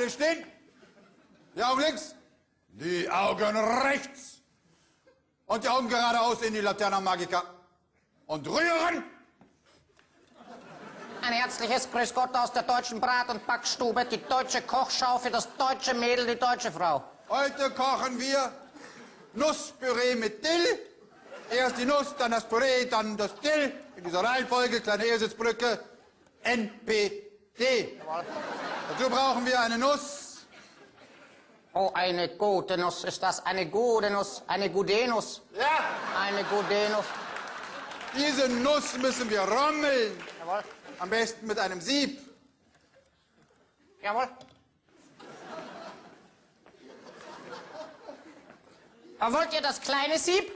gerade stehen. Die Augen links, die Augen rechts. Und die Augen geradeaus in die Laterna Magica. Und rühren. Ein herzliches Grüß Gott aus der deutschen Brat- und Backstube, die deutsche Kochschau für das deutsche Mädel, die deutsche Frau. Heute kochen wir Nusspüree mit Dill. Erst die Nuss, dann das Püree, dann das Dill. In dieser Reihenfolge, kleine Eselsbrücke, NPD. Jawohl. Dazu brauchen wir eine Nuss. Oh, eine gute Nuss ist das, eine gute Nuss, eine Gudenus. Ja, Eine Gudenus. diese Nuss müssen wir rommeln. Jawohl. Am besten mit einem Sieb. Jawohl. Aber wollt ihr das kleine Sieb?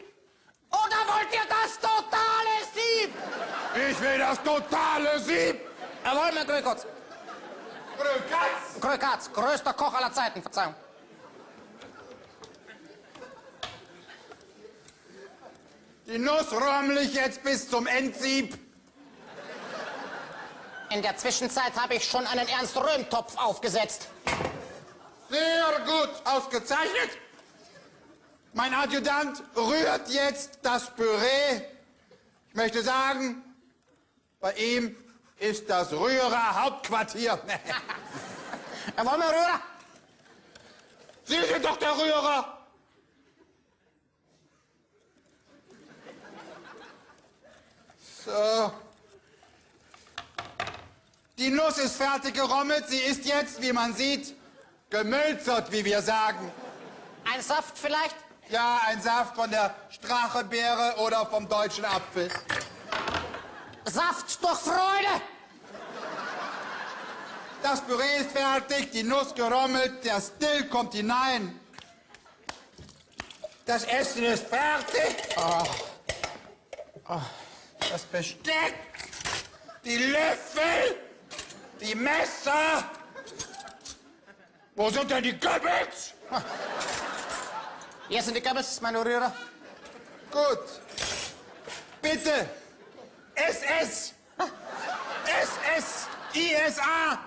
Oder wollt ihr das totale Sieb? Ich will das totale Sieb. Jawohl, mein Grökotz. Grökatz. Grökatz, größter Koch aller Zeiten, Verzeihung. Die Nuss rommel ich jetzt bis zum Endsieb. In der Zwischenzeit habe ich schon einen Ernst-Röhm-Topf aufgesetzt. Sehr gut, ausgezeichnet. Mein Adjutant rührt jetzt das Püree. Ich möchte sagen, bei ihm ist das Rührer Hauptquartier. Jawohl, mein Rührer. Sie sind doch der Rührer. So. Die Nuss ist fertig gerommelt. Sie ist jetzt, wie man sieht, gemülzert, wie wir sagen. Ein Saft vielleicht? Ja, ein Saft von der Strachebeere oder vom deutschen Apfel. Saft durch Freude. Das Püree ist fertig, die Nuss gerommelt, der Still kommt hinein. Das Essen ist fertig. Das Besteck, die Löffel, die Messer. Wo sind denn die Goebbels? Hier sind die Goebbels, meine Rührer. Gut. Bitte. SS. SS. ISA.